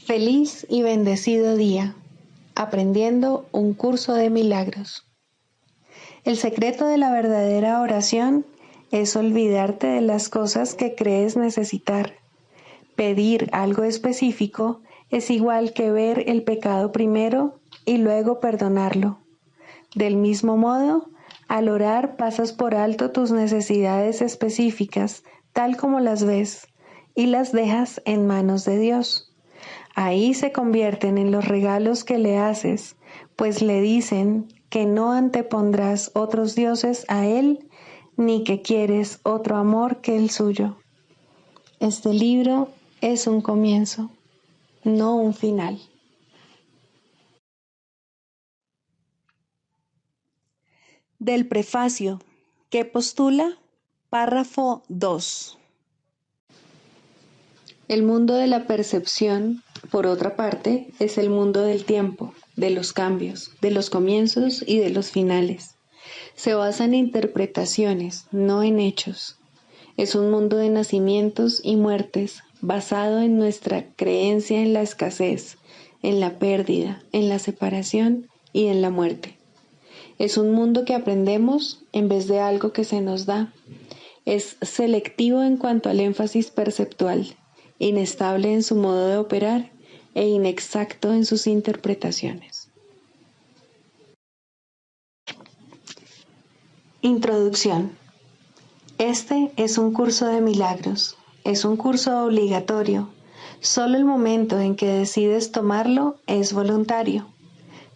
Feliz y bendecido día, aprendiendo un curso de milagros. El secreto de la verdadera oración es olvidarte de las cosas que crees necesitar. Pedir algo específico es igual que ver el pecado primero y luego perdonarlo. Del mismo modo, al orar pasas por alto tus necesidades específicas, tal como las ves, y las dejas en manos de Dios. Ahí se convierten en los regalos que le haces, pues le dicen que no antepondrás otros dioses a Él, ni que quieres otro amor que el suyo. Este libro es un comienzo, no un final. Del prefacio, que postula, párrafo 2. El mundo de la percepción, por otra parte, es el mundo del tiempo, de los cambios, de los comienzos y de los finales. Se basa en interpretaciones, no en hechos. Es un mundo de nacimientos y muertes, basado en nuestra creencia en la escasez, en la pérdida, en la separación y en la muerte. Es un mundo que aprendemos en vez de algo que se nos da. Es selectivo en cuanto al énfasis perceptual, inestable en su modo de operar e inexacto en sus interpretaciones. Introducción. Este es un curso de milagros. Es un curso obligatorio. Solo el momento en que decides tomarlo es voluntario.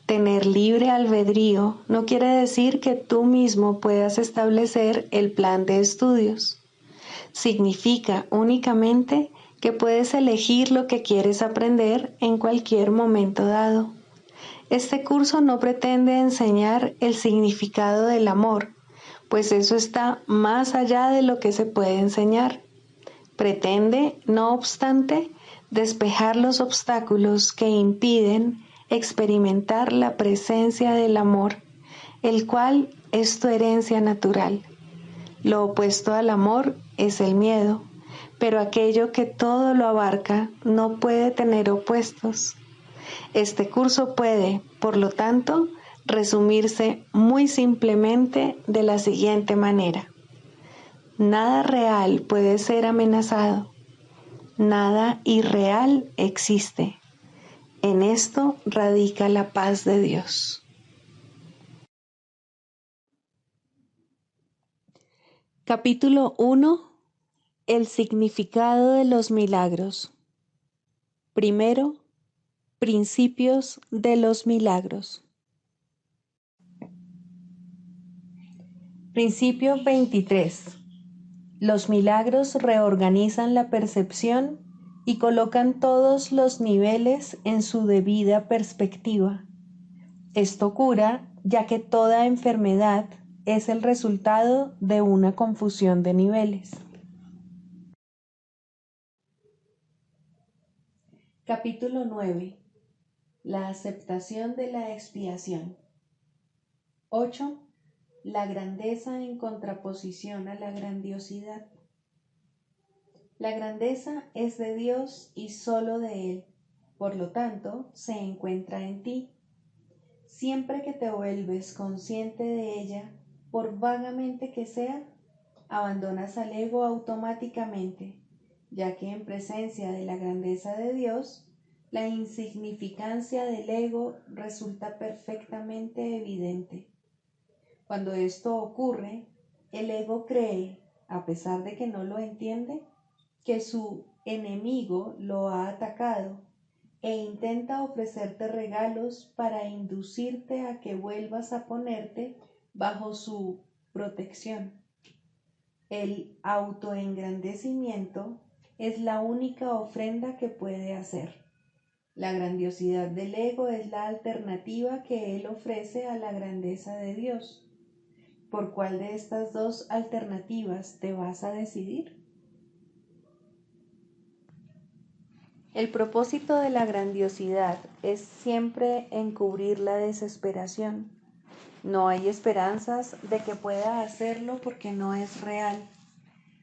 Tener libre albedrío no quiere decir que tú mismo puedas establecer el plan de estudios. Significa únicamente que puedes elegir lo que quieres aprender en cualquier momento dado. Este curso no pretende enseñar el significado del amor, pues eso está más allá de lo que se puede enseñar. Pretende, no obstante, despejar los obstáculos que impiden experimentar la presencia del amor, el cual es tu herencia natural. Lo opuesto al amor es el miedo, pero aquello que todo lo abarca no puede tener opuestos. Este curso puede, por lo tanto, resumirse muy simplemente de la siguiente manera. Nada real puede ser amenazado. Nada irreal existe. En esto radica la paz de Dios. Capítulo 1. El significado de los milagros. Primero, principios de los milagros. Principio 23. Los milagros reorganizan la percepción y colocan todos los niveles en su debida perspectiva. Esto cura, ya que toda enfermedad es el resultado de una confusión de niveles. Capítulo 9. La aceptación de la expiación. 8. La grandeza en contraposición a la grandiosidad. La grandeza es de Dios y solo de Él, por lo tanto, se encuentra en ti. Siempre que te vuelves consciente de ella, por vagamente que sea, abandonas al ego automáticamente, ya que en presencia de la grandeza de Dios, la insignificancia del ego resulta perfectamente evidente. Cuando esto ocurre, el ego cree, a pesar de que no lo entiende, que su enemigo lo ha atacado e intenta ofrecerte regalos para inducirte a que vuelvas a ponerte bajo su protección. El autoengrandecimiento es la única ofrenda que puede hacer. La grandiosidad del ego es la alternativa que él ofrece a la grandeza de Dios. ¿Por cuál de estas dos alternativas te vas a decidir? El propósito de la grandiosidad es siempre encubrir la desesperación. No hay esperanzas de que pueda hacerlo porque no es real.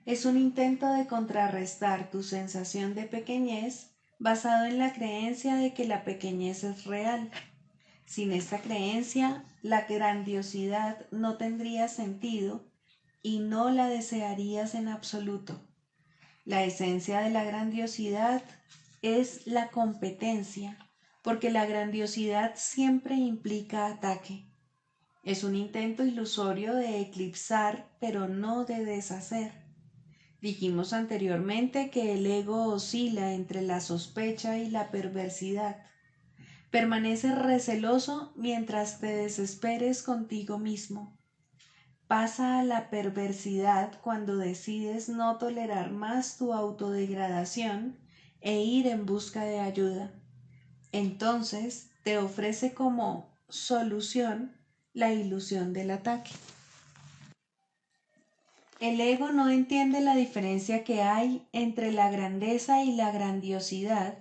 Es un intento de contrarrestar tu sensación de pequeñez basado en la creencia de que la pequeñez es real. Sin esta creencia, la grandiosidad no tendría sentido y no la desearías en absoluto. La esencia de la grandiosidad es la competencia, porque la grandiosidad siempre implica ataque. Es un intento ilusorio de eclipsar, pero no de deshacer. Dijimos anteriormente que el ego oscila entre la sospecha y la perversidad. Permanece receloso mientras te desesperes contigo mismo. Pasa a la perversidad cuando decides no tolerar más tu autodegradación e ir en busca de ayuda. Entonces te ofrece como solución la ilusión del ataque. El ego no entiende la diferencia que hay entre la grandeza y la grandiosidad,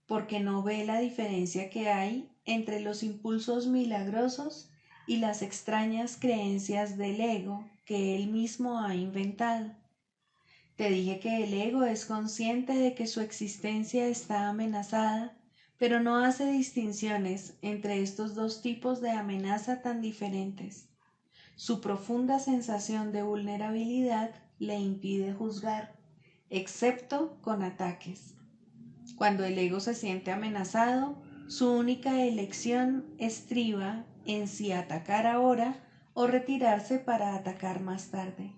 porque no ve la diferencia que hay entre los impulsos milagrosos y las extrañas creencias del ego que él mismo ha inventado. Te dije que el ego es consciente de que su existencia está amenazada, pero no hace distinciones entre estos dos tipos de amenaza tan diferentes. Su profunda sensación de vulnerabilidad le impide juzgar, excepto con ataques. Cuando el ego se siente amenazado, su única elección estriba en si atacar ahora o retirarse para atacar más tarde.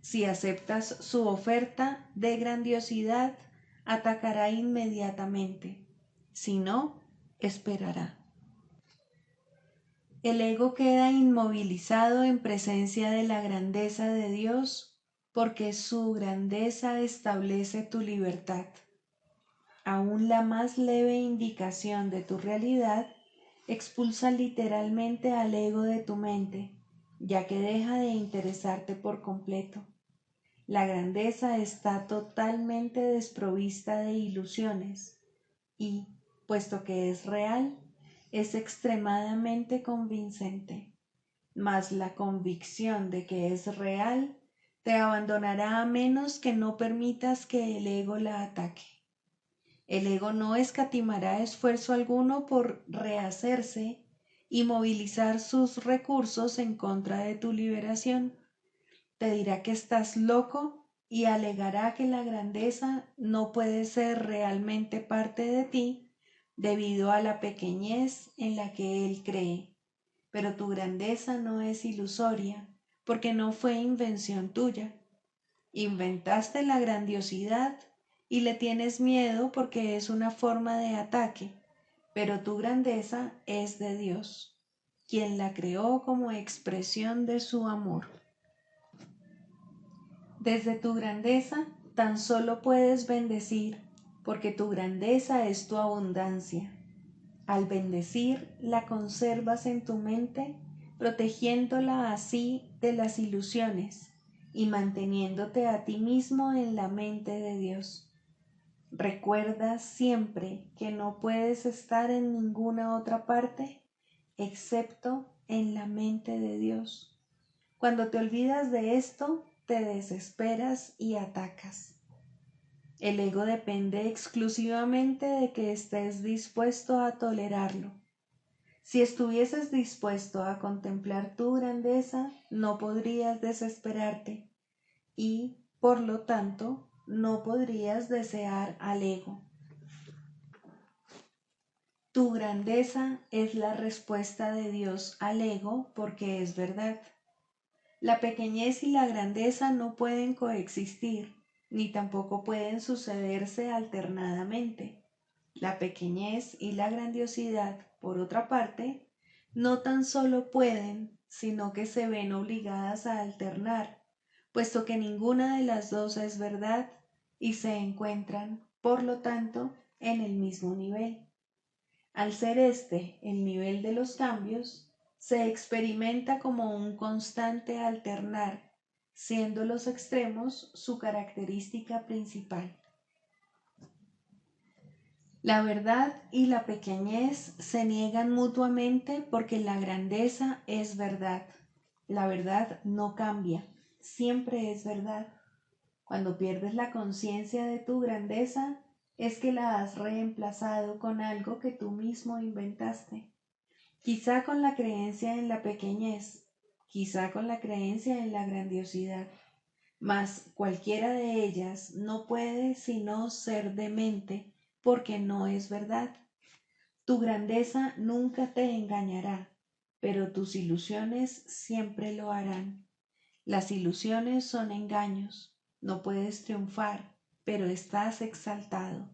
Si aceptas su oferta de grandiosidad, atacará inmediatamente. Si no, esperará. El ego queda inmovilizado en presencia de la grandeza de Dios, porque su grandeza establece tu libertad. Aún la más leve indicación de tu realidad expulsa literalmente al ego de tu mente, ya que deja de interesarte por completo. La grandeza está totalmente desprovista de ilusiones y, puesto que es real, es extremadamente convincente. Mas la convicción de que es real te abandonará a menos que no permitas que el ego la ataque. El ego no escatimará esfuerzo alguno por rehacerse y movilizar sus recursos en contra de tu liberación. Te dirá que estás loco y alegará que la grandeza no puede ser realmente parte de ti debido a la pequeñez en la que él cree. Pero tu grandeza no es ilusoria, porque no fue invención tuya. Inventaste la grandiosidad y le tienes miedo porque es una forma de ataque, pero tu grandeza es de Dios, quien la creó como expresión de su amor. Desde tu grandeza tan solo puedes bendecir, porque tu grandeza es tu abundancia. Al bendecir, la conservas en tu mente, protegiéndola así de las ilusiones y manteniéndote a ti mismo en la mente de Dios. Recuerda siempre que no puedes estar en ninguna otra parte excepto en la mente de Dios. Cuando te olvidas de esto, te desesperas y atacas. El ego depende exclusivamente de que estés dispuesto a tolerarlo. Si estuvieses dispuesto a contemplar tu grandeza, no podrías desesperarte y, por lo tanto, no podrías desear al ego. Tu grandeza es la respuesta de Dios al ego porque es verdad. La pequeñez y la grandeza no pueden coexistir, ni tampoco pueden sucederse alternadamente. La pequeñez y la grandiosidad, por otra parte, no tan solo pueden, sino que se ven obligadas a alternar, puesto que ninguna de las dos es verdad y se encuentran, por lo tanto, en el mismo nivel. Al ser este el nivel de los cambios, se experimenta como un constante alternar, siendo los extremos su característica principal. La verdad y la pequeñez se niegan mutuamente porque la grandeza es verdad. La verdad no cambia, siempre es verdad. Cuando pierdes la conciencia de tu grandeza, es que la has reemplazado con algo que tú mismo inventaste, quizá con la creencia en la pequeñez, quizá con la creencia en la grandiosidad, mas cualquiera de ellas no puede sino ser demente porque no es verdad. Tu grandeza nunca te engañará, pero tus ilusiones siempre lo harán. Las ilusiones son engaños, no puedes triunfar, pero estás exaltado.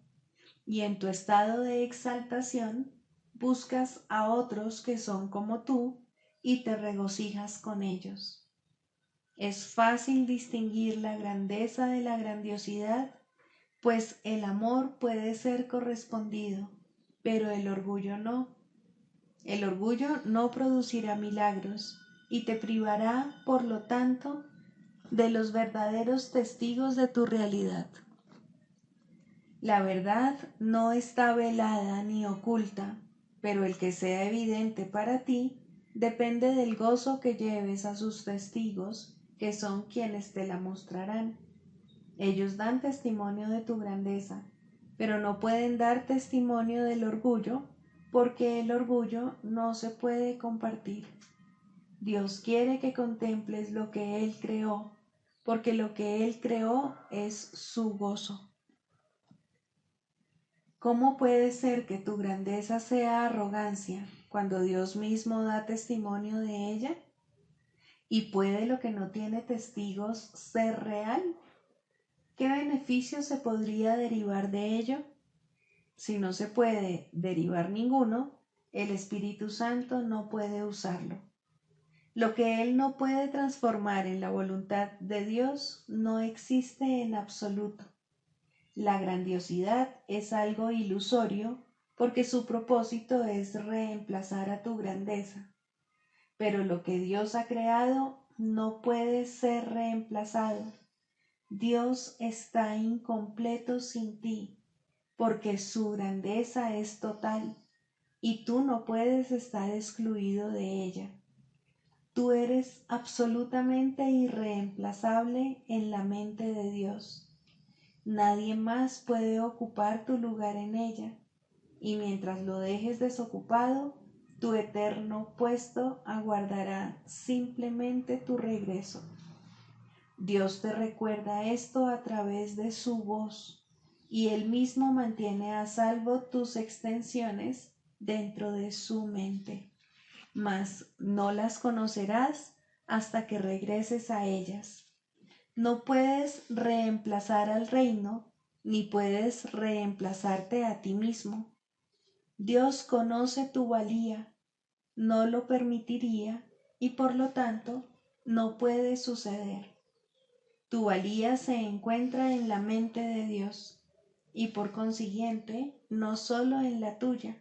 Y en tu estado de exaltación buscas a otros que son como tú y te regocijas con ellos. Es fácil distinguir la grandeza de la grandiosidad, pues el amor puede ser correspondido, pero el orgullo no. El orgullo no producirá milagros y te privará, por lo tanto, de los verdaderos testigos de tu realidad. La verdad no está velada ni oculta, pero el que sea evidente para ti depende del gozo que lleves a sus testigos, que son quienes te la mostrarán. Ellos dan testimonio de tu grandeza, pero no pueden dar testimonio del orgullo, porque el orgullo no se puede compartir. Dios quiere que contemples lo que Él creó, porque lo que Él creó es su gozo. ¿Cómo puede ser que tu grandeza sea arrogancia cuando Dios mismo da testimonio de ella? ¿Y puede lo que no tiene testigos ser real? ¿Qué beneficio se podría derivar de ello? Si no se puede derivar ninguno, el Espíritu Santo no puede usarlo. Lo que Él no puede transformar en la voluntad de Dios no existe en absoluto. La grandiosidad es algo ilusorio porque su propósito es reemplazar a tu grandeza. Pero lo que Dios ha creado no puede ser reemplazado. Dios está incompleto sin ti, porque su grandeza es total y tú no puedes estar excluido de ella. Tú eres absolutamente irreemplazable en la mente de Dios. Nadie más puede ocupar tu lugar en ella, y mientras lo dejes desocupado, tu eterno puesto aguardará simplemente tu regreso. Dios te recuerda esto a través de su voz, y Él mismo mantiene a salvo tus extensiones dentro de su mente, mas no las conocerás hasta que regreses a ellas. No puedes reemplazar al reino, ni puedes reemplazarte a ti mismo. Dios conoce tu valía, no lo permitiría y por lo tanto no puede suceder. Tu valía se encuentra en la mente de Dios y por consiguiente no solo en la tuya.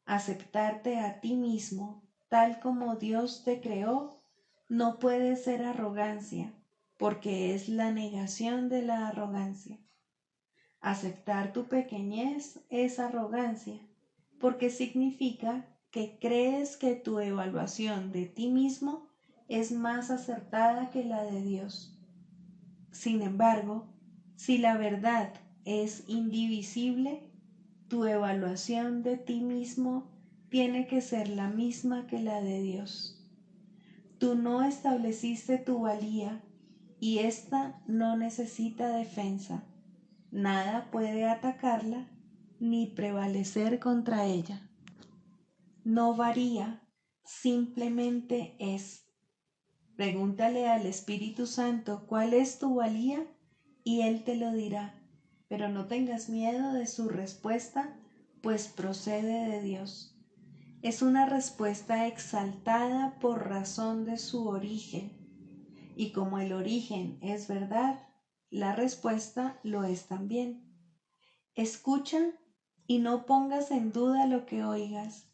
Aceptarte a ti mismo tal como Dios te creó no puede ser arrogancia, porque es la negación de la arrogancia. Aceptar tu pequeñez es arrogancia, porque significa que crees que tu evaluación de ti mismo es más acertada que la de Dios. Sin embargo, si la verdad es indivisible, tu evaluación de ti mismo tiene que ser la misma que la de Dios. Tú no estableciste tu valía y ésta no necesita defensa. Nada puede atacarla ni prevalecer contra ella. No varía, simplemente es. Pregúntale al Espíritu Santo cuál es tu valía y Él te lo dirá, pero no tengas miedo de su respuesta, pues procede de Dios. Es una respuesta exaltada por razón de su origen, y como el origen es verdad, la respuesta lo es también. Escucha y no pongas en duda lo que oigas,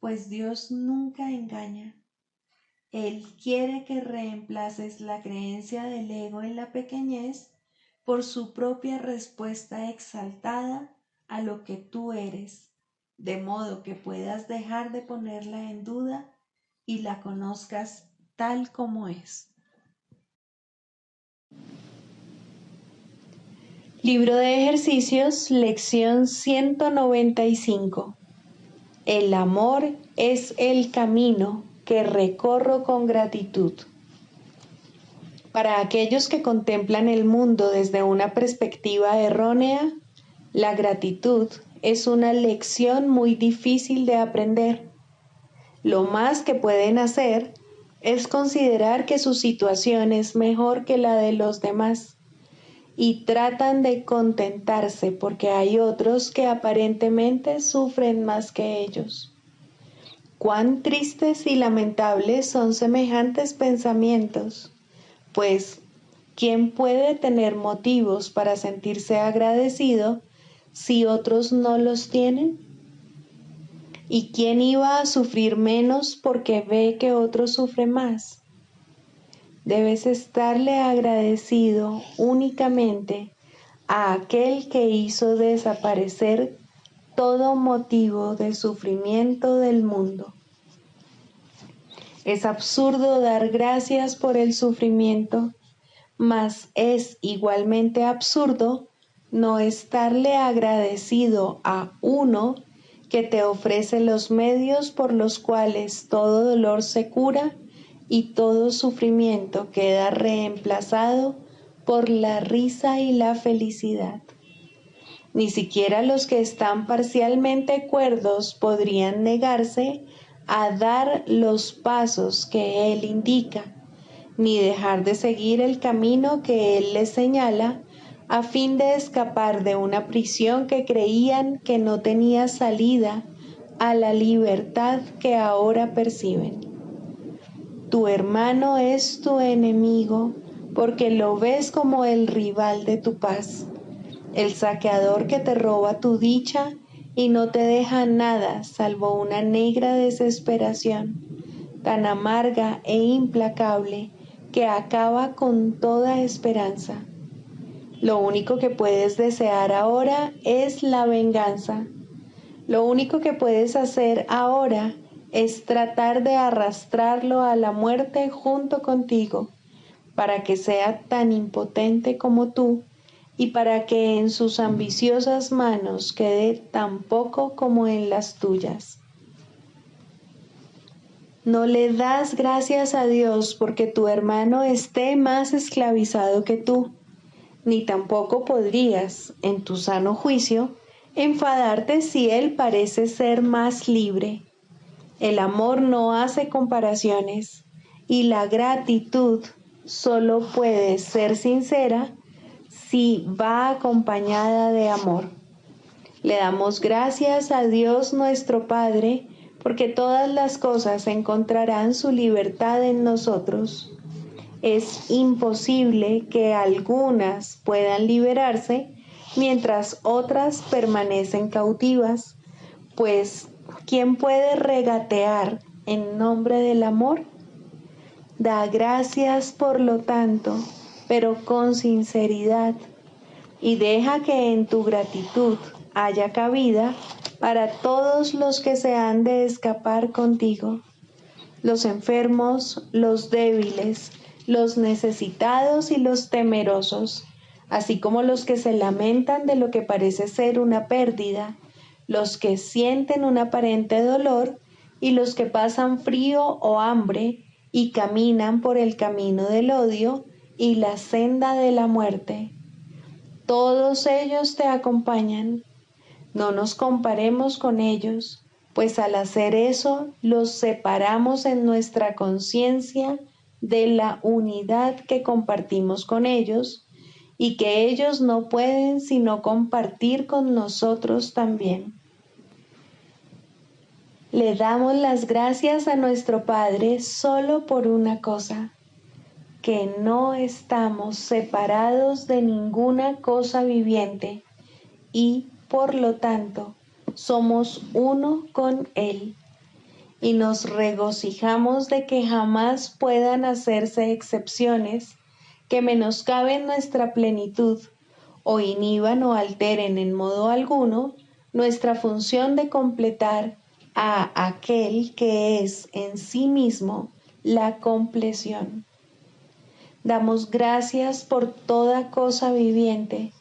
pues Dios nunca engaña. Él quiere que reemplaces la creencia del ego en la pequeñez por su propia respuesta exaltada a lo que tú eres, de modo que puedas dejar de ponerla en duda y la conozcas tal como es. Libro de ejercicios, lección 195. El amor es el camino que recorro con gratitud. Para aquellos que contemplan el mundo desde una perspectiva errónea, la gratitud es una lección muy difícil de aprender. Lo más que pueden hacer es considerar que su situación es mejor que la de los demás y tratan de contentarse porque hay otros que aparentemente sufren más que ellos. Cuán tristes y lamentables son semejantes pensamientos, pues ¿quién puede tener motivos para sentirse agradecido si otros no los tienen? ¿Y quién iba a sufrir menos porque ve que otro sufre más? Debes estarle agradecido únicamente a aquel que hizo desaparecer todo motivo de sufrimiento del mundo. Es absurdo dar gracias por el sufrimiento, mas es igualmente absurdo no estarle agradecido a uno que te ofrece los medios por los cuales todo dolor se cura y todo sufrimiento queda reemplazado por la risa y la felicidad. Ni siquiera los que están parcialmente cuerdos podrían negarse a dar los pasos que Él indica, ni dejar de seguir el camino que Él les señala, a fin de escapar de una prisión que creían que no tenía salida a la libertad que ahora perciben. Tu hermano es tu enemigo porque lo ves como el rival de tu paz, el saqueador que te roba tu dicha y no te deja nada salvo una negra desesperación, tan amarga e implacable que acaba con toda esperanza. Lo único que puedes desear ahora es la venganza. Lo único que puedes hacer ahora es tratar de arrastrarlo a la muerte junto contigo, para que sea tan impotente como tú y para que en sus ambiciosas manos quede tan poco como en las tuyas. No le das gracias a Dios porque tu hermano esté más esclavizado que tú, ni tampoco podrías, en tu sano juicio, enfadarte si él parece ser más libre. El amor no hace comparaciones y la gratitud solo puede ser sincera si va acompañada de amor. Le damos gracias a Dios nuestro Padre porque todas las cosas encontrarán su libertad en nosotros. Es imposible que algunas puedan liberarse mientras otras permanecen cautivas, pues ¿quién puede regatear en nombre del amor? Da gracias por lo tanto, pero con sinceridad, y deja que en tu gratitud haya cabida para todos los que se han de escapar contigo, los enfermos, los débiles, los necesitados y los temerosos, así como los que se lamentan de lo que parece ser una pérdida, los que sienten un aparente dolor y los que pasan frío o hambre y caminan por el camino del odio y la senda de la muerte. Todos ellos te acompañan. No nos comparemos con ellos, pues al hacer eso los separamos en nuestra conciencia de la unidad que compartimos con ellos y que ellos no pueden sino compartir con nosotros también. Le damos las gracias a nuestro Padre solo por una cosa, que no estamos separados de ninguna cosa viviente y, por lo tanto, somos uno con Él, y nos regocijamos de que jamás puedan hacerse excepciones que menoscaben nuestra plenitud o inhiban o alteren en modo alguno nuestra función de completar a aquel que es en sí mismo la compleción. Damos gracias por toda cosa viviente,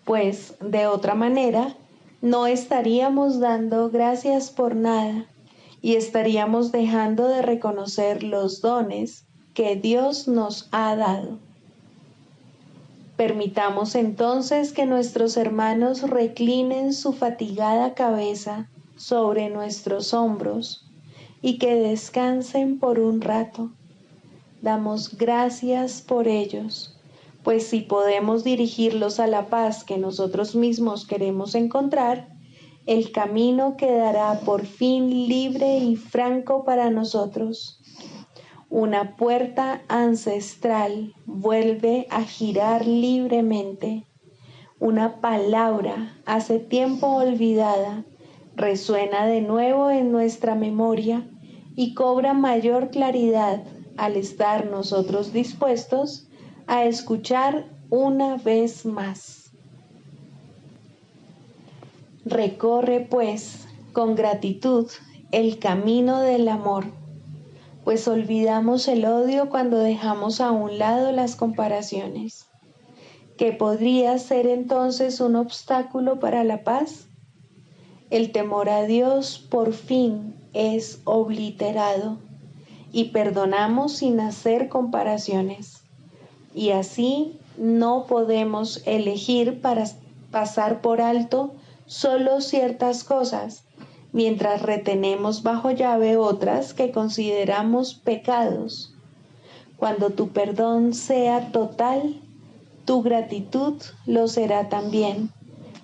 pues de otra manera no estaríamos dando gracias por nada y estaríamos dejando de reconocer los dones que Dios nos ha dado. Permitamos entonces que nuestros hermanos reclinen su fatigada cabeza sobre nuestros hombros y que descansen por un rato. Damos gracias por ellos, pues si podemos dirigirlos a la paz que nosotros mismos queremos encontrar, el camino quedará por fin libre y franco para nosotros. Una puerta ancestral vuelve a girar libremente. Una palabra hace tiempo olvidada resuena de nuevo en nuestra memoria y cobra mayor claridad al estar nosotros dispuestos a escuchar una vez más. Recorre, pues, con gratitud el camino del amor, pues olvidamos el odio cuando dejamos a un lado las comparaciones. ¿Qué podría ser entonces un obstáculo para la paz? El temor a Dios por fin es obliterado y perdonamos sin hacer comparaciones. Y así no podemos elegir para pasar por alto solo ciertas cosas, mientras retenemos bajo llave otras que consideramos pecados. Cuando tu perdón sea total, tu gratitud lo será también,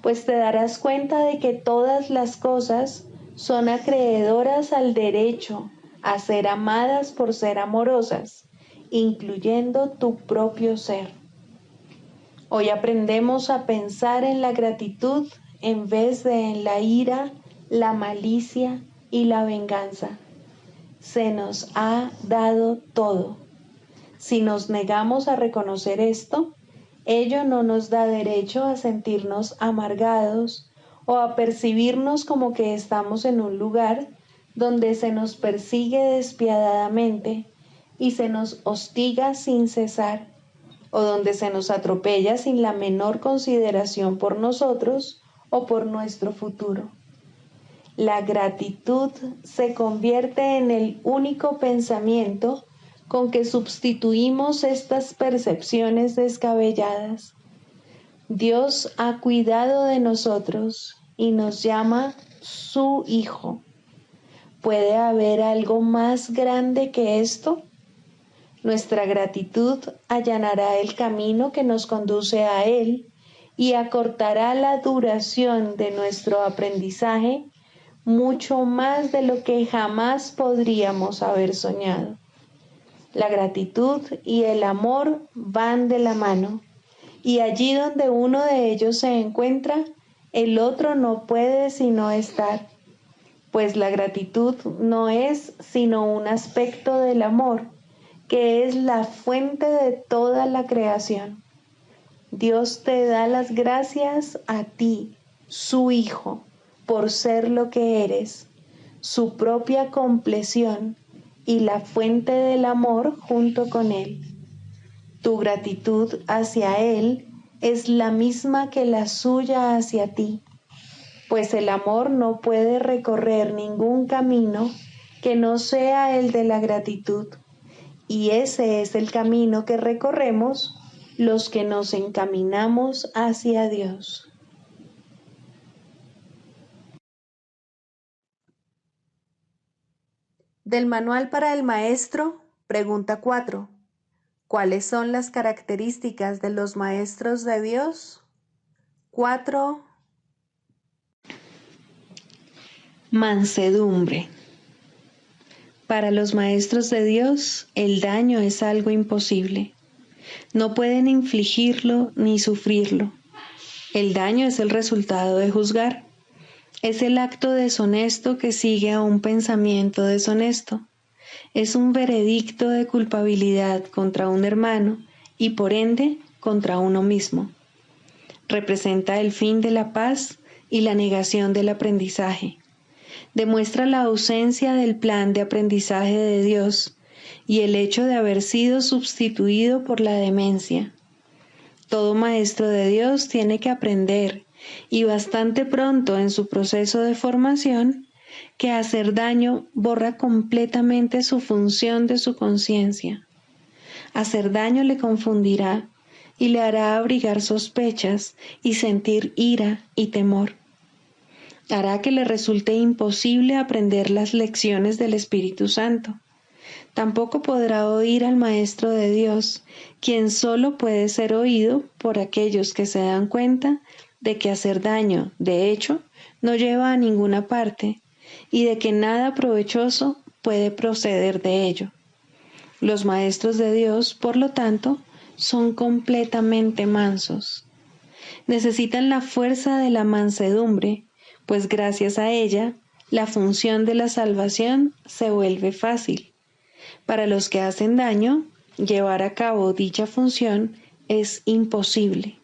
pues te darás cuenta de que todas las cosas son acreedoras al derecho a ser amadas por ser amorosas, incluyendo tu propio ser. Hoy aprendemos a pensar en la gratitud en vez de en la ira, la malicia y la venganza. Se nos ha dado todo. Si nos negamos a reconocer esto, ello no nos da derecho a sentirnos amargados o a percibirnos como que estamos en un lugar donde se nos persigue despiadadamente y se nos hostiga sin cesar, o donde se nos atropella sin la menor consideración por nosotros o por nuestro futuro. La gratitud se convierte en el único pensamiento con que sustituimos estas percepciones descabelladas. Dios ha cuidado de nosotros y nos llama su Hijo. ¿Puede haber algo más grande que esto? Nuestra gratitud allanará el camino que nos conduce a Él y acortará la duración de nuestro aprendizaje mucho más de lo que jamás podríamos haber soñado. La gratitud y el amor van de la mano, y allí donde uno de ellos se encuentra, el otro no puede sino estar, pues la gratitud no es sino un aspecto del amor, que es la fuente de toda la creación. Dios te da las gracias a ti, su Hijo, por ser lo que eres, su propia compleción y la fuente del amor junto con Él. Tu gratitud hacia Él es la misma que la suya hacia ti, pues el amor no puede recorrer ningún camino que no sea el de la gratitud, y ese es el camino que recorremos los que nos encaminamos hacia Dios. Del Manual para el Maestro, pregunta 4. ¿Cuáles son las características de los maestros de Dios? 4. Mansedumbre. Para los maestros de Dios, el daño es algo imposible. No pueden infligirlo ni sufrirlo. El daño es el resultado de juzgar. Es el acto deshonesto que sigue a un pensamiento deshonesto. Es un veredicto de culpabilidad contra un hermano y por ende contra uno mismo. Representa el fin de la paz y la negación del aprendizaje. Demuestra la ausencia del plan de aprendizaje de Dios y el hecho de haber sido sustituido por la demencia. Todo maestro de Dios tiene que aprender, y bastante pronto en su proceso de formación, que hacer daño borra completamente su función de su conciencia. Hacer daño le confundirá y le hará abrigar sospechas y sentir ira y temor. Hará que le resulte imposible aprender las lecciones del Espíritu Santo. Tampoco podrá oír al Maestro de Dios, quien solo puede ser oído por aquellos que se dan cuenta de que hacer daño, de hecho, no lleva a ninguna parte y de que nada provechoso puede proceder de ello. Los maestros de Dios, por lo tanto, son completamente mansos. Necesitan la fuerza de la mansedumbre, pues gracias a ella, la función de la salvación se vuelve fácil. Para los que hacen daño, llevar a cabo dicha función es imposible.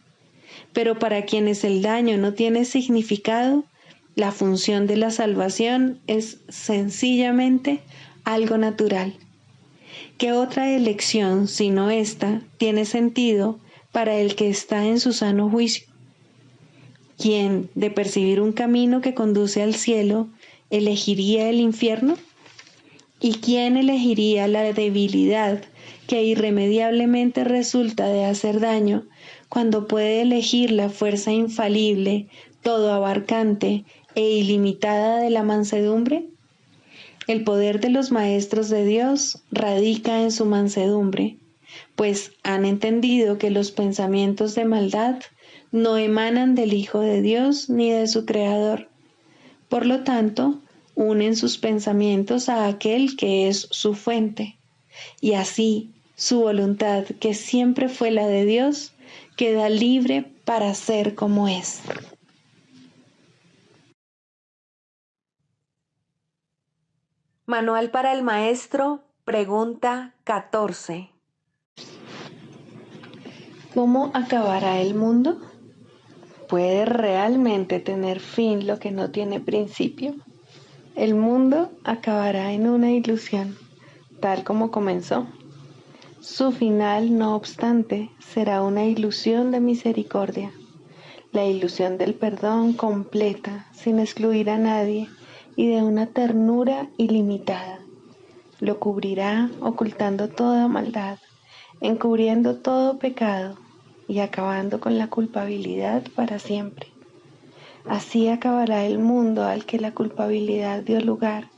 Pero para quienes el daño no tiene significado, la función de la salvación es sencillamente algo natural. ¿Qué otra elección, sino esta, tiene sentido para el que está en su sano juicio? ¿Quién, de percibir un camino que conduce al cielo, elegiría el infierno? ¿Y quién elegiría la debilidad que irremediablemente resulta de hacer daño cuando puede elegir la fuerza infalible, todo abarcante e ilimitada de la mansedumbre? El poder de los maestros de Dios radica en su mansedumbre, pues han entendido que los pensamientos de maldad no emanan del Hijo de Dios ni de su Creador. Por lo tanto, unen sus pensamientos a aquel que es su fuente, y así su voluntad, que siempre fue la de Dios, queda libre para ser como es. Manual para el Maestro, pregunta 14. ¿Cómo acabará el mundo? ¿Puede realmente tener fin lo que no tiene principio? El mundo acabará en una ilusión, tal como comenzó. Su final, no obstante, será una ilusión de misericordia, la ilusión del perdón completa, sin excluir a nadie, y de una ternura ilimitada. Lo cubrirá ocultando toda maldad, encubriendo todo pecado y acabando con la culpabilidad para siempre. Así acabará el mundo al que la culpabilidad dio lugar,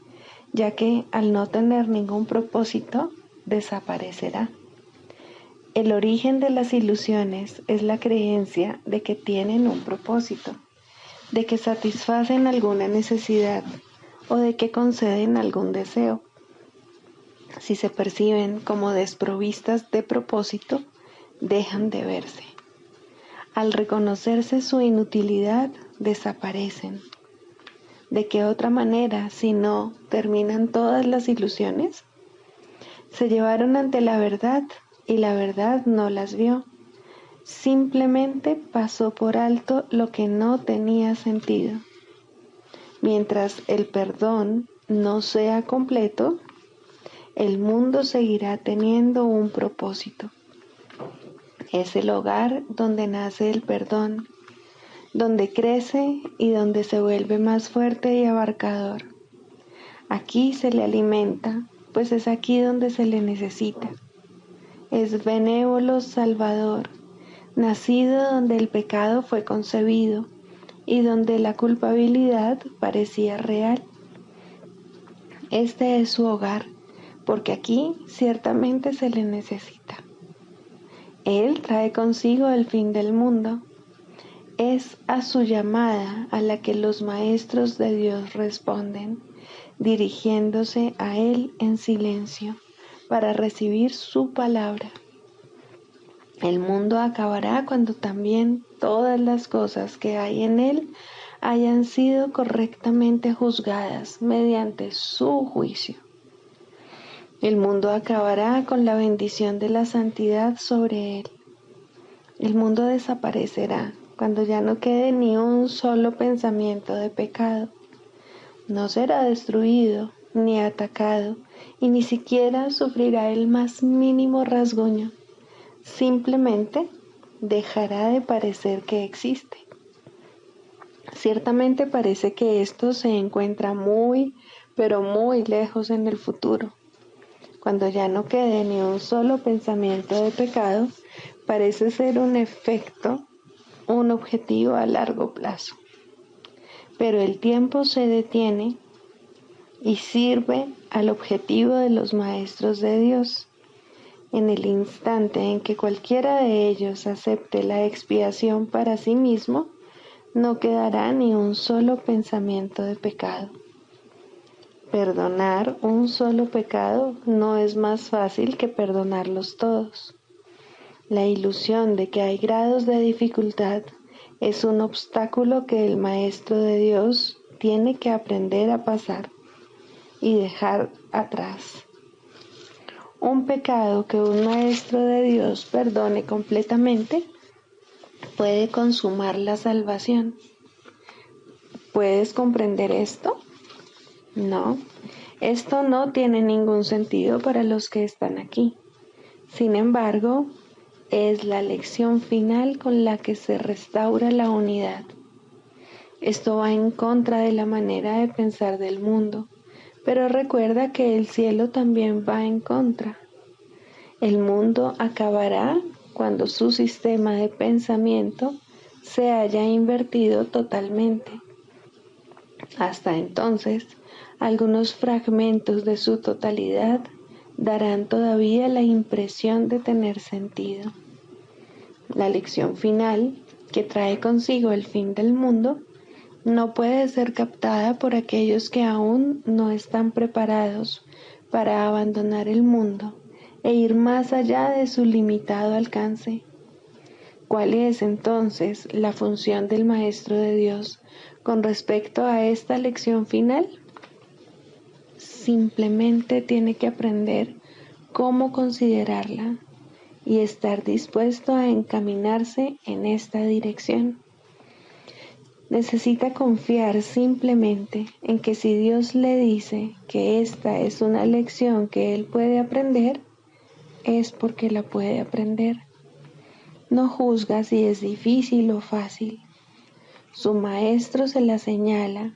ya que al no tener ningún propósito, desaparecerá. El origen de las ilusiones es la creencia de que tienen un propósito, de que satisfacen alguna necesidad o de que conceden algún deseo. Si se perciben como desprovistas de propósito, dejan de verse. Al reconocerse su inutilidad, desaparecen. ¿De qué otra manera, si no, terminan todas las ilusiones? Se llevaron ante la verdad y la verdad no las vio. Simplemente pasó por alto lo que no tenía sentido. Mientras el perdón no sea completo, el mundo seguirá teniendo un propósito. Es el hogar donde nace el perdón, donde crece y donde se vuelve más fuerte y abarcador. Aquí se le alimenta, pues es aquí donde se le necesita. Es benévolo Salvador, nacido donde el pecado fue concebido y donde la culpabilidad parecía real. Este es su hogar, porque aquí ciertamente se le necesita. Él trae consigo el fin del mundo. Es a su llamada a la que los maestros de Dios responden, dirigiéndose a Él en silencio para recibir su palabra. El mundo acabará cuando también todas las cosas que hay en él hayan sido correctamente juzgadas mediante su juicio. El mundo acabará con la bendición de la santidad sobre él. El mundo desaparecerá cuando ya no quede ni un solo pensamiento de pecado. No será destruido ni atacado y ni siquiera sufrirá el más mínimo rasguño. Simplemente dejará de parecer que existe. Ciertamente parece que esto se encuentra muy, pero muy lejos en el futuro. Cuando ya no quede ni un solo pensamiento de pecado, parece ser un efecto, un objetivo a largo plazo. Pero el tiempo se detiene y sirve al objetivo de los maestros de Dios. En el instante en que cualquiera de ellos acepte la expiación para sí mismo, no quedará ni un solo pensamiento de pecado. Perdonar un solo pecado no es más fácil que perdonarlos todos. La ilusión de que hay grados de dificultad es un obstáculo que el Maestro de Dios tiene que aprender a pasar y dejar atrás. Un pecado que un Maestro de Dios perdone completamente puede consumar la salvación. ¿Puedes comprender esto? No, esto no tiene ningún sentido para los que están aquí. Sin embargo, es la lección final con la que se restaura la unidad. Esto va en contra de la manera de pensar del mundo, pero recuerda que el cielo también va en contra. El mundo acabará cuando su sistema de pensamiento se haya invertido totalmente. Hasta entonces, algunos fragmentos de su totalidad darán todavía la impresión de tener sentido. La lección final, que trae consigo el fin del mundo, no puede ser captada por aquellos que aún no están preparados para abandonar el mundo e ir más allá de su limitado alcance. ¿Cuál es entonces la función del Maestro de Dios con respecto a esta lección final? Simplemente tiene que aprender cómo considerarla y estar dispuesto a encaminarse en esta dirección. Necesita confiar simplemente en que si Dios le dice que esta es una lección que él puede aprender, es porque la puede aprender. No juzga si es difícil o fácil. Su maestro se la señala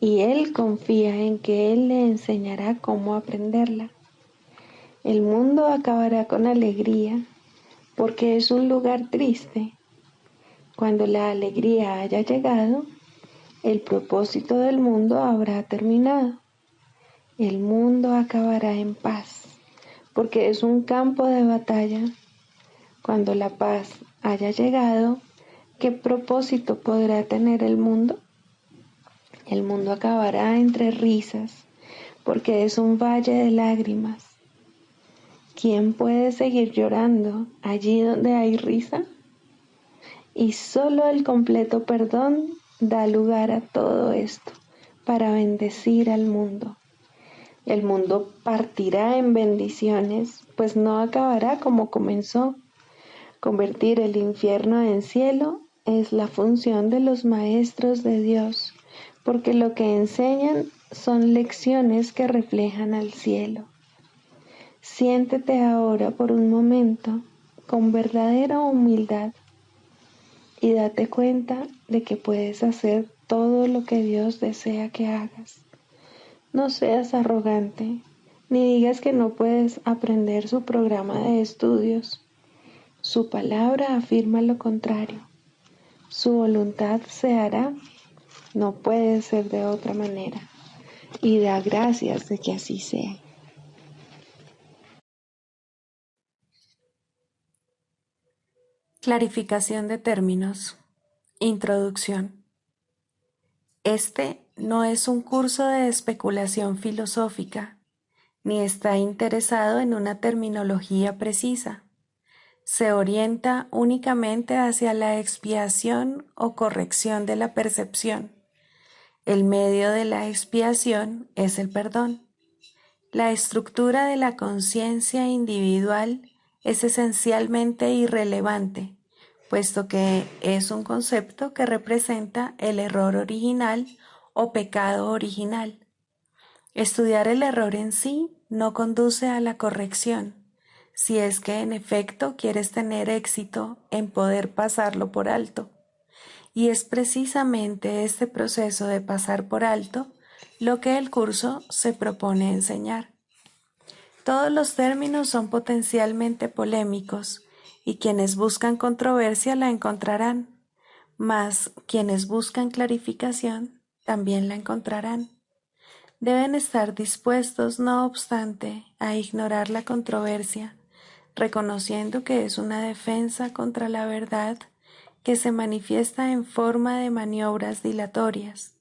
y él confía en que él le enseñará cómo aprenderla. El mundo acabará con alegría porque es un lugar triste. Cuando la alegría haya llegado, el propósito del mundo habrá terminado. El mundo acabará en paz, porque es un campo de batalla. Cuando la paz haya llegado, ¿qué propósito podrá tener el mundo? El mundo acabará entre risas, porque es un valle de lágrimas. ¿Quién puede seguir llorando allí donde hay risa? Y solo el completo perdón da lugar a todo esto para bendecir al mundo. El mundo partirá en bendiciones, pues no acabará como comenzó. Convertir el infierno en cielo es la función de los maestros de Dios, porque lo que enseñan son lecciones que reflejan al cielo. Siéntete ahora por un momento con verdadera humildad y date cuenta de que puedes hacer todo lo que Dios desea que hagas. No seas arrogante, ni digas que no puedes aprender su programa de estudios. Su palabra afirma lo contrario. Su voluntad se hará, no puede ser de otra manera. Y da gracias de que así sea. Clarificación de términos. Introducción. Este no es un curso de especulación filosófica, ni está interesado en una terminología precisa. Se orienta únicamente hacia la expiación o corrección de la percepción. El medio de la expiación es el perdón. La estructura de la conciencia individual es esencialmente irrelevante, puesto que es un concepto que representa el error original o pecado original. Estudiar el error en sí no conduce a la corrección, si es que en efecto quieres tener éxito en poder pasarlo por alto. Y es precisamente este proceso de pasar por alto lo que el curso se propone enseñar. Todos los términos son potencialmente polémicos y quienes buscan controversia la encontrarán, mas quienes buscan clarificación también la encontrarán. Deben estar dispuestos, no obstante, a ignorar la controversia, reconociendo que es una defensa contra la verdad que se manifiesta en forma de maniobras dilatorias.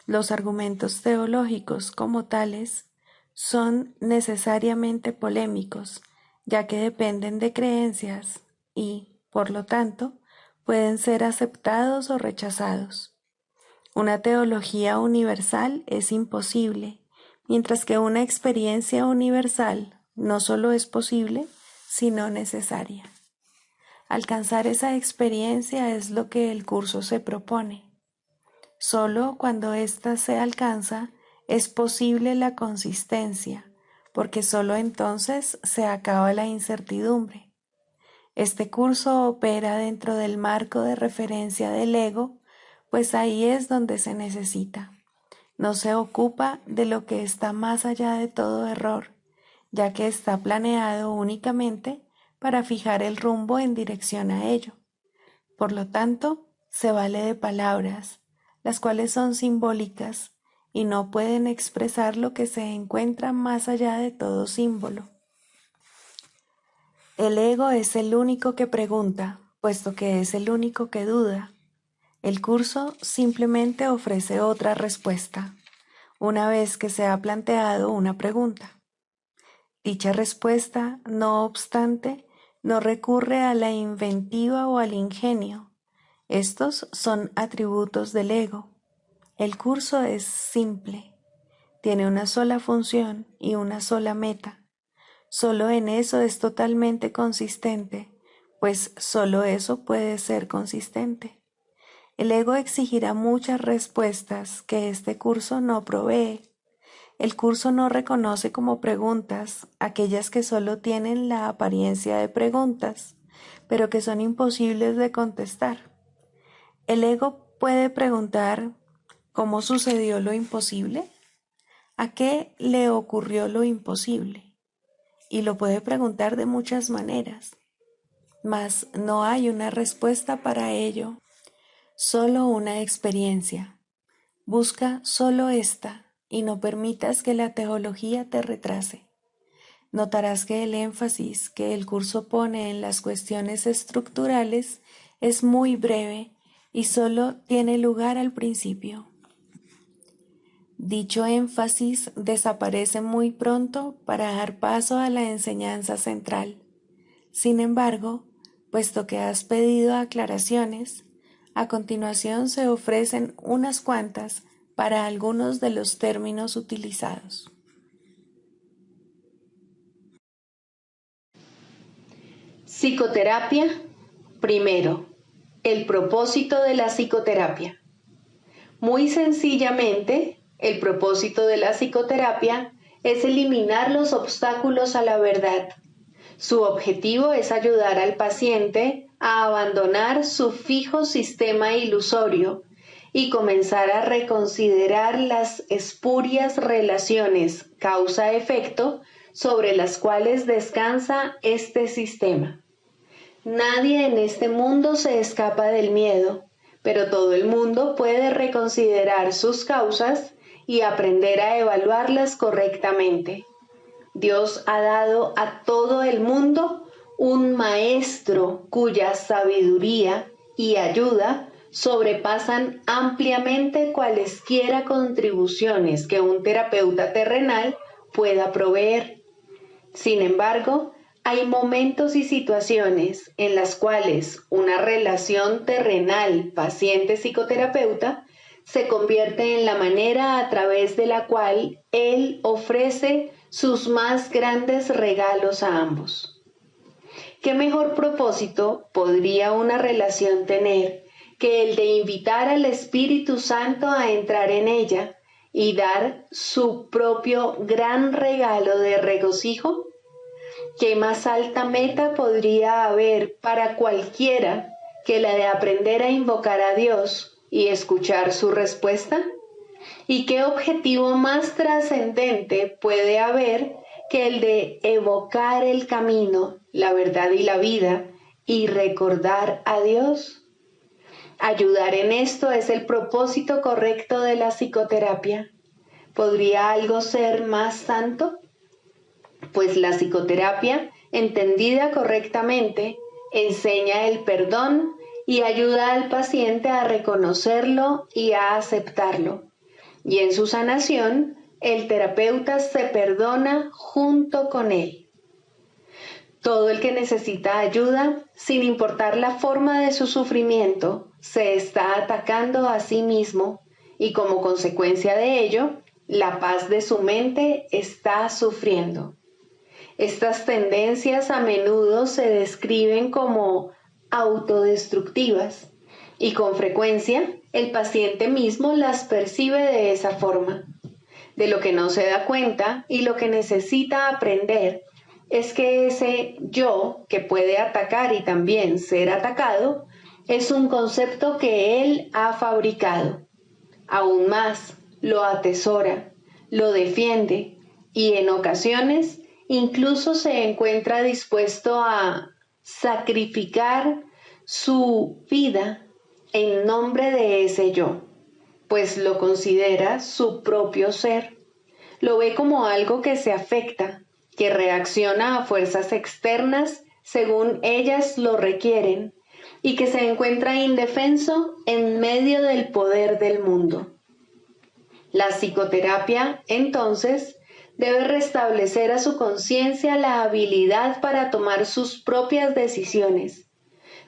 Los argumentos teológicos como tales son necesariamente polémicos, ya que dependen de creencias y, por lo tanto, pueden ser aceptados o rechazados. Una teología universal es imposible, mientras que una experiencia universal no solo es posible, sino necesaria. Alcanzar esa experiencia es lo que el curso se propone. Solo cuando ésta se alcanza es posible la consistencia, porque solo entonces se acaba la incertidumbre. Este curso opera dentro del marco de referencia del ego, pues ahí es donde se necesita. No se ocupa de lo que está más allá de todo error, ya que está planeado únicamente para fijar el rumbo en dirección a ello. Por lo tanto, se vale de palabras, las cuales son simbólicas y no pueden expresar lo que se encuentra más allá de todo símbolo. El ego es el único que pregunta, puesto que es el único que duda. El curso simplemente ofrece otra respuesta, una vez que se ha planteado una pregunta. Dicha respuesta, no obstante, no recurre a la inventiva o al ingenio. Estos son atributos del ego. El curso es simple, tiene una sola función y una sola meta. Solo en eso es totalmente consistente, pues solo eso puede ser consistente. El ego exigirá muchas respuestas que este curso no provee. El curso no reconoce como preguntas aquellas que solo tienen la apariencia de preguntas, pero que son imposibles de contestar. El ego puede preguntar ¿cómo sucedió lo imposible? ¿A qué le ocurrió lo imposible? Y lo puede preguntar de muchas maneras, mas no hay una respuesta para ello, solo una experiencia. Busca solo esta y no permitas que la teología te retrase. Notarás que el énfasis que el curso pone en las cuestiones estructurales es muy breve y solo tiene lugar al principio. Dicho énfasis desaparece muy pronto para dar paso a la enseñanza central. Sin embargo, puesto que has pedido aclaraciones, a continuación se ofrecen unas cuantas para algunos de los términos utilizados. Psicoterapia. Primero, el propósito de la psicoterapia. Muy sencillamente, el propósito de la psicoterapia es eliminar los obstáculos a la verdad. Su objetivo es ayudar al paciente a abandonar su fijo sistema ilusorio y comenzar a reconsiderar las espurias relaciones causa-efecto sobre las cuales descansa este sistema. Nadie en este mundo se escapa del miedo, pero todo el mundo puede reconsiderar sus causas y aprender a evaluarlas correctamente. Dios ha dado a todo el mundo un maestro cuya sabiduría y ayuda sobrepasan ampliamente cualesquiera contribuciones que un terapeuta terrenal pueda proveer. Sin embargo, hay momentos y situaciones en las cuales una relación terrenal paciente-psicoterapeuta se convierte en la manera a través de la cual él ofrece sus más grandes regalos a ambos. ¿Qué mejor propósito podría una relación tener que el de invitar al Espíritu Santo a entrar en ella y dar su propio gran regalo de regocijo? ¿Qué más alta meta podría haber para cualquiera que la de aprender a invocar a Dios y escuchar su respuesta? ¿Y qué objetivo más trascendente puede haber que el de evocar el camino, la verdad y la vida y recordar a Dios? Ayudar en esto es el propósito correcto de la psicoterapia. ¿Podría algo ser más santo? Pues la psicoterapia, entendida correctamente, enseña el perdón y ayuda al paciente a reconocerlo y a aceptarlo. Y en su sanación, el terapeuta se perdona junto con él. Todo el que necesita ayuda, sin importar la forma de su sufrimiento, se está atacando a sí mismo y como consecuencia de ello, la paz de su mente está sufriendo. Estas tendencias a menudo se describen como autodestructivas y con frecuencia el paciente mismo las percibe de esa forma. De lo que no se da cuenta y lo que necesita aprender es que ese yo que puede atacar y también ser atacado es un concepto que él ha fabricado. Aún más, lo atesora, lo defiende y en ocasiones incluso se encuentra dispuesto a sacrificar su vida en nombre de ese yo, pues lo considera su propio ser. Lo ve como algo que se afecta, que reacciona a fuerzas externas según ellas lo requieren y que se encuentra indefenso en medio del poder del mundo. La psicoterapia, entonces, debe restablecer a su conciencia la habilidad para tomar sus propias decisiones.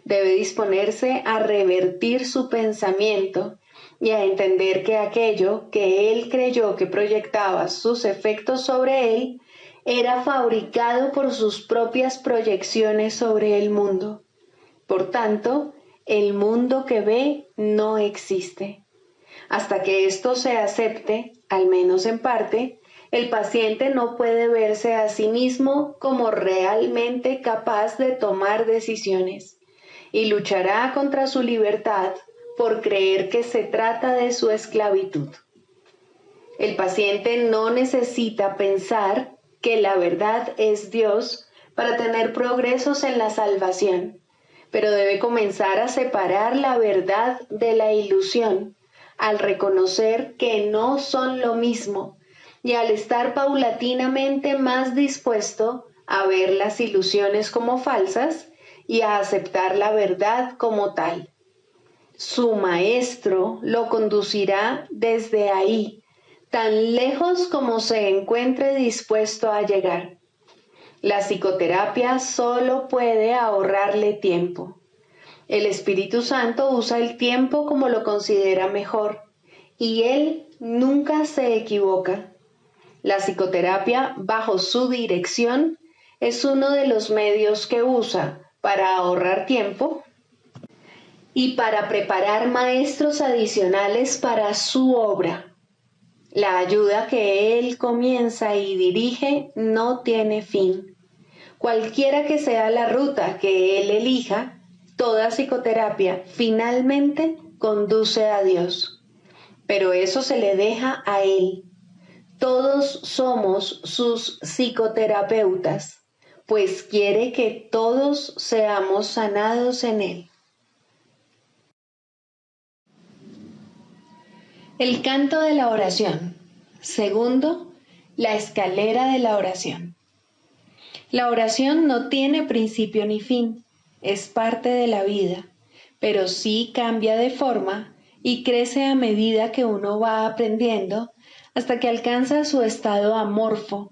Debe disponerse a revertir su pensamiento y a entender que aquello que él creyó que proyectaba sus efectos sobre él era fabricado por sus propias proyecciones sobre el mundo. Por tanto, el mundo que ve no existe. Hasta que esto se acepte, al menos en parte, el paciente no puede verse a sí mismo como realmente capaz de tomar decisiones y luchará contra su libertad por creer que se trata de su esclavitud. El paciente no necesita pensar que la verdad es Dios para tener progresos en la salvación, pero debe comenzar a separar la verdad de la ilusión al reconocer que no son lo mismo y al estar paulatinamente más dispuesto a ver las ilusiones como falsas y a aceptar la verdad como tal. Su maestro lo conducirá desde ahí, tan lejos como se encuentre dispuesto a llegar. La psicoterapia solo puede ahorrarle tiempo. El Espíritu Santo usa el tiempo como lo considera mejor, y Él nunca se equivoca. La psicoterapia, bajo su dirección, es uno de los medios que usa para ahorrar tiempo y para preparar maestros adicionales para su obra. La ayuda que Él comienza y dirige no tiene fin. Cualquiera que sea la ruta que Él elija, toda psicoterapia finalmente conduce a Dios. Pero eso se le deja a Él. Todos somos sus psicoterapeutas, pues quiere que todos seamos sanados en Él. El canto de la oración. Segundo, la escalera de la oración. La oración no tiene principio ni fin, es parte de la vida, pero sí cambia de forma y crece a medida que uno va aprendiendo hasta que alcanza su estado amorfo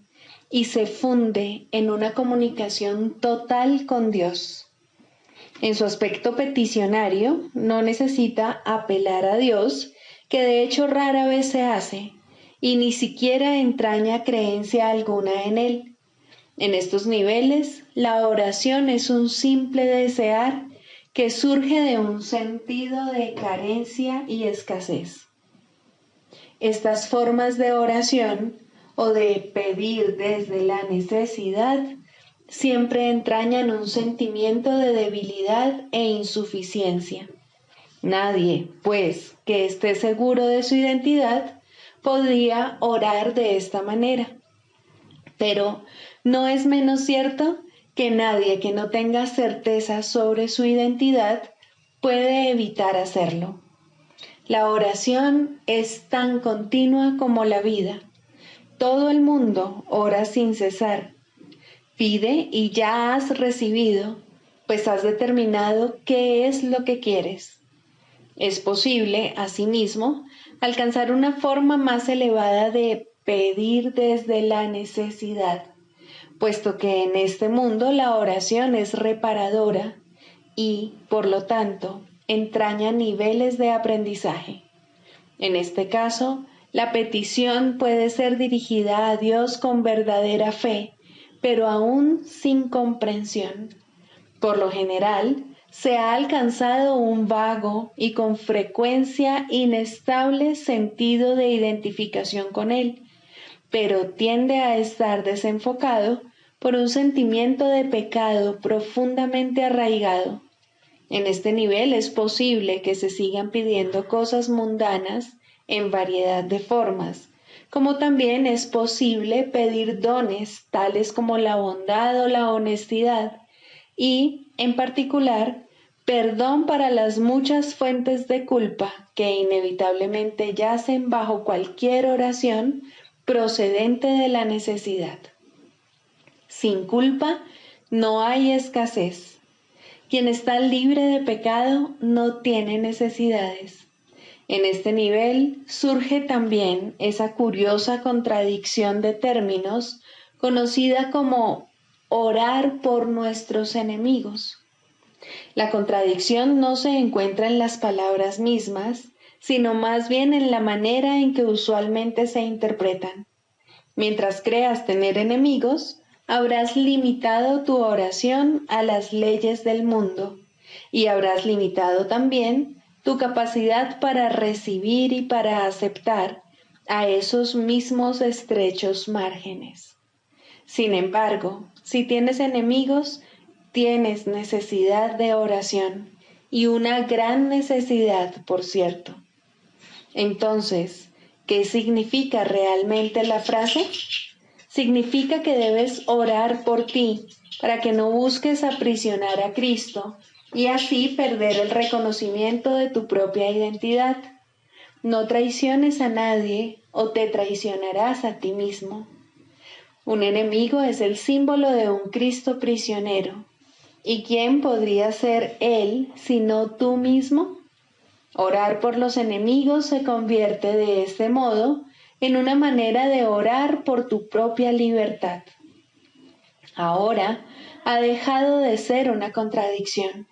y se funde en una comunicación total con Dios. En su aspecto peticionario, no necesita apelar a Dios, que de hecho rara vez se hace, y ni siquiera entraña creencia alguna en Él. En estos niveles, la oración es un simple desear que surge de un sentido de carencia y escasez. Estas formas de oración o de pedir desde la necesidad siempre entrañan un sentimiento de debilidad e insuficiencia. Nadie, pues, que esté seguro de su identidad, podría orar de esta manera. Pero no es menos cierto que nadie que no tenga certeza sobre su identidad puede evitar hacerlo. La oración es tan continua como la vida. Todo el mundo ora sin cesar. Pide y ya has recibido, pues has determinado qué es lo que quieres. Es posible, asimismo, alcanzar una forma más elevada de pedir desde la necesidad, puesto que en este mundo la oración es reparadora y, por lo tanto, entraña niveles de aprendizaje. En este caso, la petición puede ser dirigida a Dios con verdadera fe, pero aún sin comprensión. Por lo general, se ha alcanzado un vago y con frecuencia inestable sentido de identificación con Él, pero tiende a estar desenfocado por un sentimiento de pecado profundamente arraigado. En este nivel es posible que se sigan pidiendo cosas mundanas en variedad de formas, como también es posible pedir dones tales como la bondad o la honestidad y, en particular, perdón para las muchas fuentes de culpa que inevitablemente yacen bajo cualquier oración procedente de la necesidad. Sin culpa no hay escasez. Quien está libre de pecado no tiene necesidades. En este nivel surge también esa curiosa contradicción de términos conocida como orar por nuestros enemigos. La contradicción no se encuentra en las palabras mismas, sino más bien en la manera en que usualmente se interpretan. Mientras creas tener enemigos, habrás limitado tu oración a las leyes del mundo y habrás limitado también tu capacidad para recibir y para aceptar a esos mismos estrechos márgenes. Sin embargo, si tienes enemigos, tienes necesidad de oración y una gran necesidad, por cierto. Entonces, ¿qué significa realmente la frase? Significa que debes orar por ti para que no busques aprisionar a Cristo y así perder el reconocimiento de tu propia identidad. No traiciones a nadie o te traicionarás a ti mismo. Un enemigo es el símbolo de un Cristo prisionero. ¿Y quién podría ser él sino tú mismo? Orar por los enemigos se convierte de este modo en una manera de orar por tu propia libertad. Ahora ha dejado de ser una contradicción.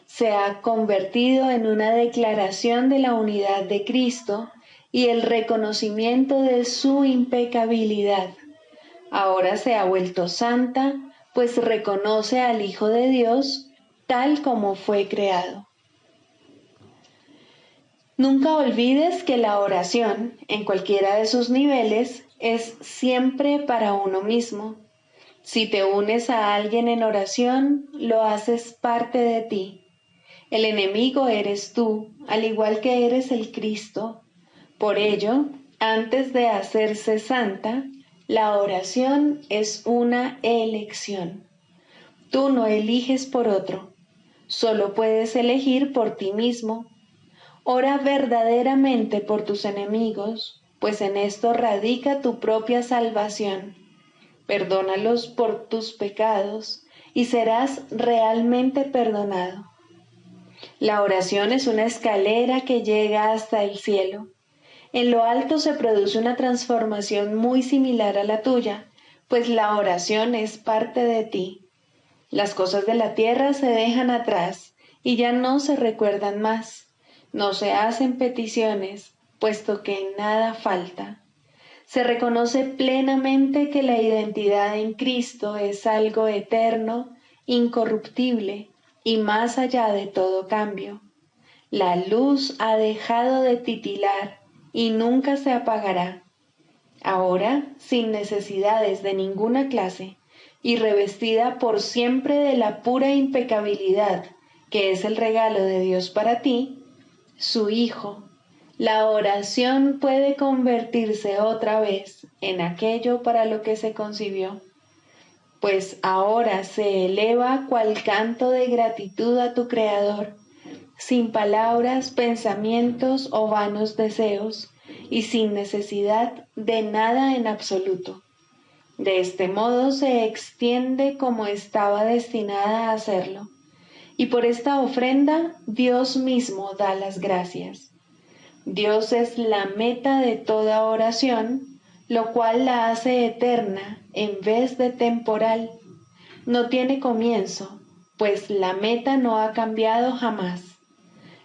Se ha convertido en una declaración de la unidad de Cristo y el reconocimiento de su impecabilidad. Ahora se ha vuelto santa, pues reconoce al Hijo de Dios tal como fue creado. Nunca olvides que la oración, en cualquiera de sus niveles, es siempre para uno mismo. Si te unes a alguien en oración, lo haces parte de ti. El enemigo eres tú, al igual que eres el Cristo. Por ello, antes de hacerse santa, la oración es una elección. Tú no eliges por otro, solo puedes elegir por ti mismo. Ora verdaderamente por tus enemigos, pues en esto radica tu propia salvación. Perdónalos por tus pecados y serás realmente perdonado. La oración es una escalera que llega hasta el cielo. En lo alto se produce una transformación muy similar a la tuya, pues la oración es parte de ti. Las cosas de la tierra se dejan atrás y ya no se recuerdan más. No se hacen peticiones, puesto que nada falta. Se reconoce plenamente que la identidad en Cristo es algo eterno, incorruptible y más allá de todo cambio. La luz ha dejado de titilar y nunca se apagará. Ahora, sin necesidades de ninguna clase, y revestida por siempre de la pura impecabilidad que es el regalo de Dios para ti, su Hijo, la oración puede convertirse otra vez en aquello para lo que se concibió, pues ahora se eleva cual canto de gratitud a tu Creador, sin palabras, pensamientos o vanos deseos, y sin necesidad de nada en absoluto. De este modo se extiende como estaba destinada a hacerlo, y por esta ofrenda Dios mismo da las gracias. Dios es la meta de toda oración, lo cual la hace eterna en vez de temporal. No tiene comienzo, pues la meta no ha cambiado jamás.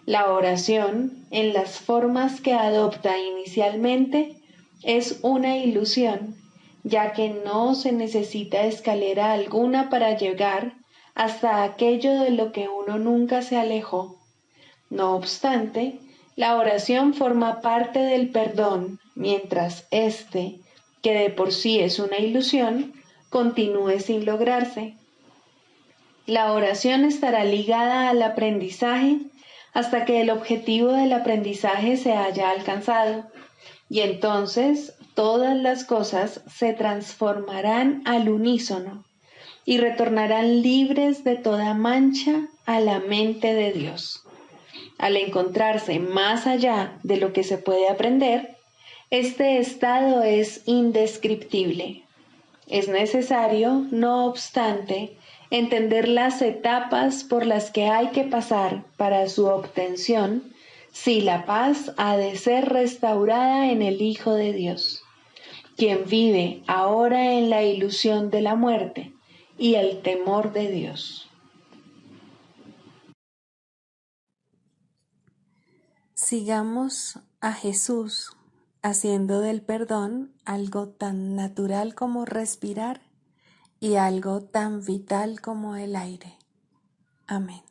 La oración, en las formas que adopta inicialmente, es una ilusión, ya que no se necesita escalera alguna para llegar hasta aquello de lo que uno nunca se alejó. No obstante, la oración forma parte del perdón, mientras éste, que de por sí es una ilusión, continúe sin lograrse. La oración estará ligada al aprendizaje hasta que el objetivo del aprendizaje se haya alcanzado, y entonces todas las cosas se transformarán al unísono y retornarán libres de toda mancha a la mente de Dios. Al encontrarse más allá de lo que se puede aprender, este estado es indescriptible. Es necesario, no obstante, entender las etapas por las que hay que pasar para su obtención, si la paz ha de ser restaurada en el Hijo de Dios, quien vive ahora en la ilusión de la muerte y el temor de Dios. Sigamos a Jesús haciendo del perdón algo tan natural como respirar y algo tan vital como el aire. Amén.